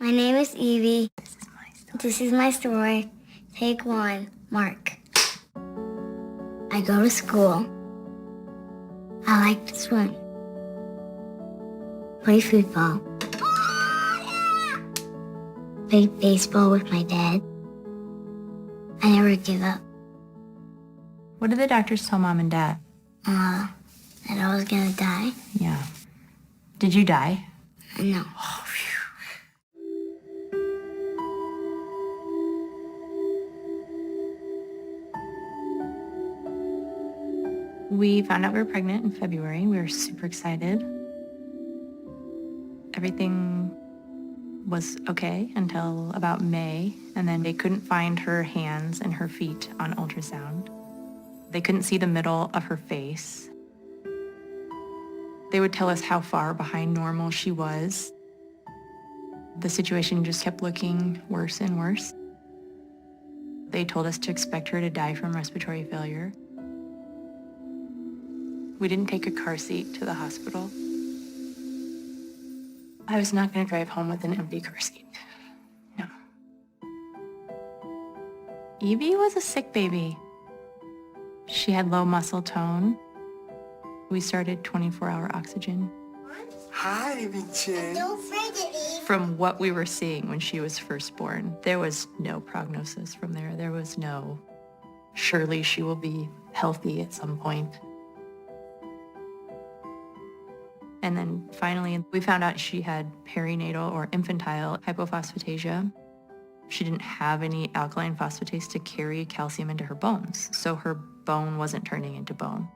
My name is Evie. This is my story. Take one, Mark. I go to school. I like to swim. Play football. Play baseball with my dad. I never give up. What did the doctors tell Mom and Dad? That I was gonna die. Yeah. Did you die? No. Oh, phew. We found out we were pregnant in February. We were super excited. Everything was okay until about May, and then they couldn't find her hands and her feet on ultrasound. They couldn't see the middle of her face. They would tell us how far behind normal she was. The situation just kept looking worse and worse. They told us to expect her to die from respiratory failure. We didn't take a car seat to the hospital. I was not going to drive home with an empty car seat. No. Evie was a sick baby. She had low muscle tone. We started 24-hour oxygen. Hi, Evie. Don't forget it. From what we were seeing when she was first born, there was no prognosis from there. There was no, surely she will be healthy at some point. And then finally, we found out she had perinatal or infantile hypophosphatasia. She didn't have any alkaline phosphatase to carry calcium into her bones, so her bone wasn't turning into bone.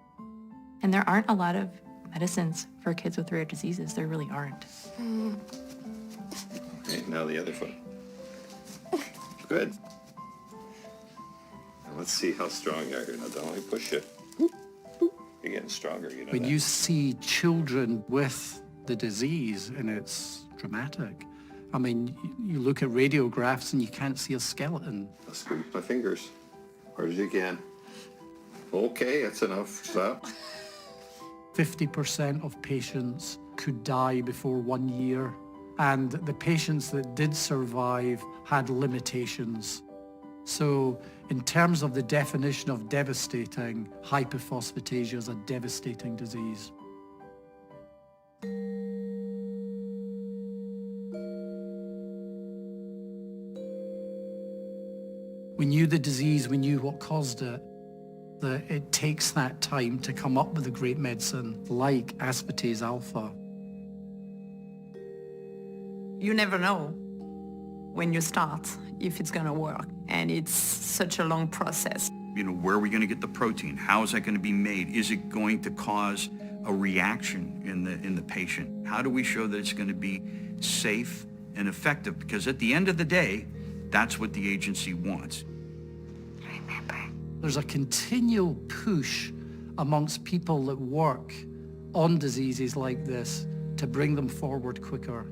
And there aren't a lot of medicines for kids with rare diseases. There really aren't. Okay, now the other foot. Good. Now let's see how strong you are here. Now don't let me push you. You're getting stronger, you know When that. you see children with the disease, and it's dramatic. I mean, you look at radiographs and you can't see a skeleton. I'll squeeze my fingers hard as you can. Okay, that's enough. Stop. 50% of patients could die before 1 year, and the patients that did survive had limitations. So in terms of the definition of devastating, hypophosphatasia is a devastating disease. We knew the disease, we knew what caused it. That it takes that time to come up with a great medicine like aspartase alpha. You never know when you start if it's going to work, and it's such a long process. You know, where are we going to get the protein? How is that going to be made? Is it going to cause a reaction in the patient? How do we show that it's going to be safe and effective? Because at the end of the day, that's what the agency wants. There's a continual push amongst people that work on diseases like this to bring them forward quicker.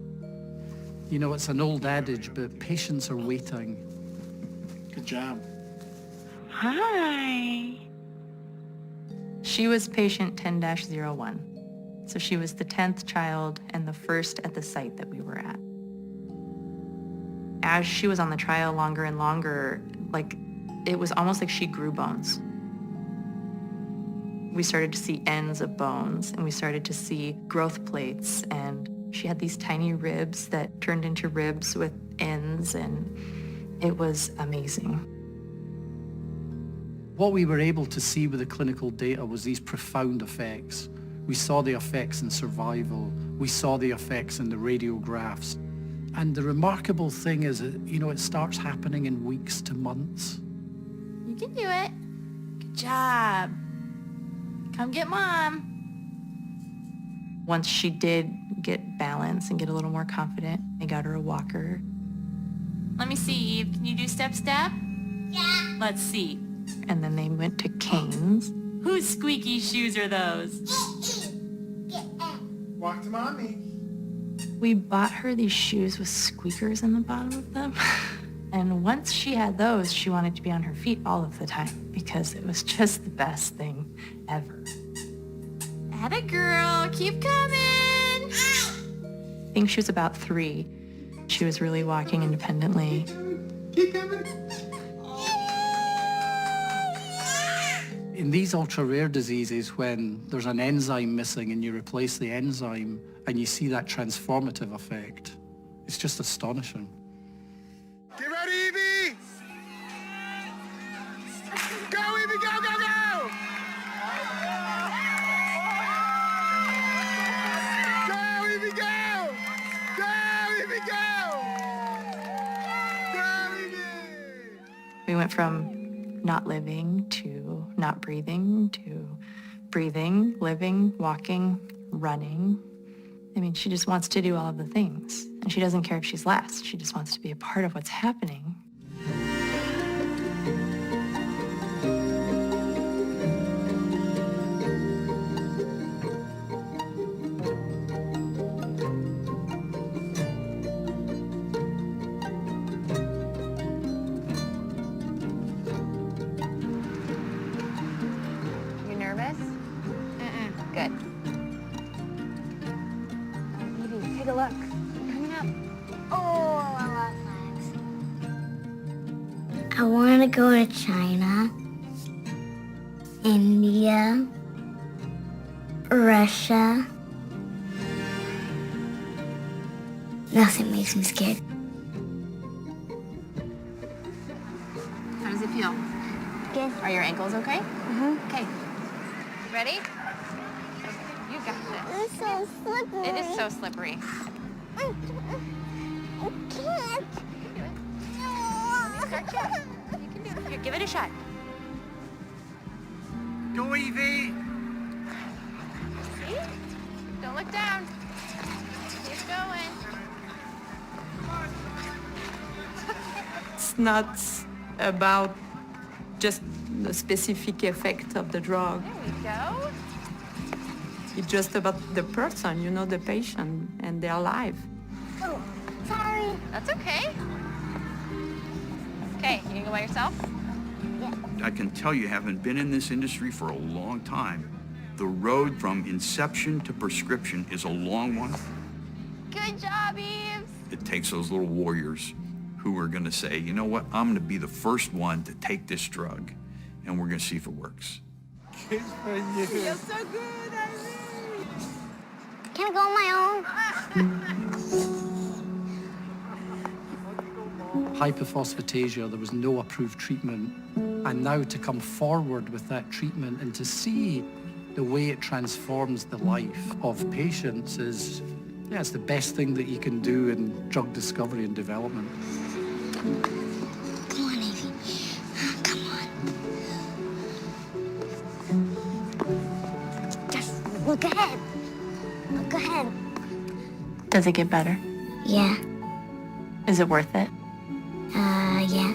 You know, it's an old adage, but patients are waiting. Good job. Hi. She was patient 10-01. So she was the 10th child and the first at the site that we were at. As she was on the trial longer and longer, it was almost like she grew bones. We started to see ends of bones, and we started to see growth plates, and she had these tiny ribs that turned into ribs with ends, and it was amazing. What we were able to see with the clinical data was these profound effects. We saw the effects in survival. We saw the effects in the radiographs. And the remarkable thing is that, you know, it starts happening in weeks to months. You can do it. Good job. Come get Mom. Once she did get balance and get a little more confident, I got her a walker. Let me see, Eve. Can you do step? Yeah. Let's see. And then they went to canes. Whose squeaky shoes are those? Walk to mommy. We bought her these shoes with squeakers in the bottom of them. And once she had those, she wanted to be on her feet all of the time because it was just the best thing ever. Atta girl, keep coming. I think she was about 3. She was really walking independently. In these ultra-rare diseases, when there's an enzyme missing and you replace the enzyme and you see that transformative effect, it's just astonishing. Get ready, Evie! Go, Evie, go, go, go! Go, Evie, go! Go, Evie, go! Go, Evie! We went from not living to not breathing to breathing, living, walking, running. I mean, she just wants to do all of the things. And she doesn't care if she's last. She just wants to be a part of what's happening. You nervous? Good. Evie, take a look. Coming up. Oh, I love flags. I want to go to China, India, Russia. Nothing makes me scared. How does it feel? Good. Are your ankles okay? Mm-hmm. Okay. Ready? You got this. It's so slippery. It is so slippery. I can't. Start you. You can do it. Here, give it a shot. Go, Evie! See? Don't look down. Keep going. It's not about just the specific effect of the drug. There we go. It's just about the person, you know, the patient and their life. Oh, sorry. That's okay. Okay, you can go by yourself? I can tell you, having been in this industry for a long time, the road from inception to prescription is a long one. Good job, Eve. It takes those little warriors who are going to say, you know what, I'm going to be the first one to take this drug, and we're going to see if it works. Kiss for you. Feels so good, Ivy. Can I go on my own? Hyperphosphatemia, there was no approved treatment. And now to come forward with that treatment and to see the way it transforms the life of patients is, yeah, it's the best thing that you can do in drug discovery and development. Come on, Evie. Come on. Just look ahead. Look ahead. Does it get better? Yeah. Is it worth it? Yeah.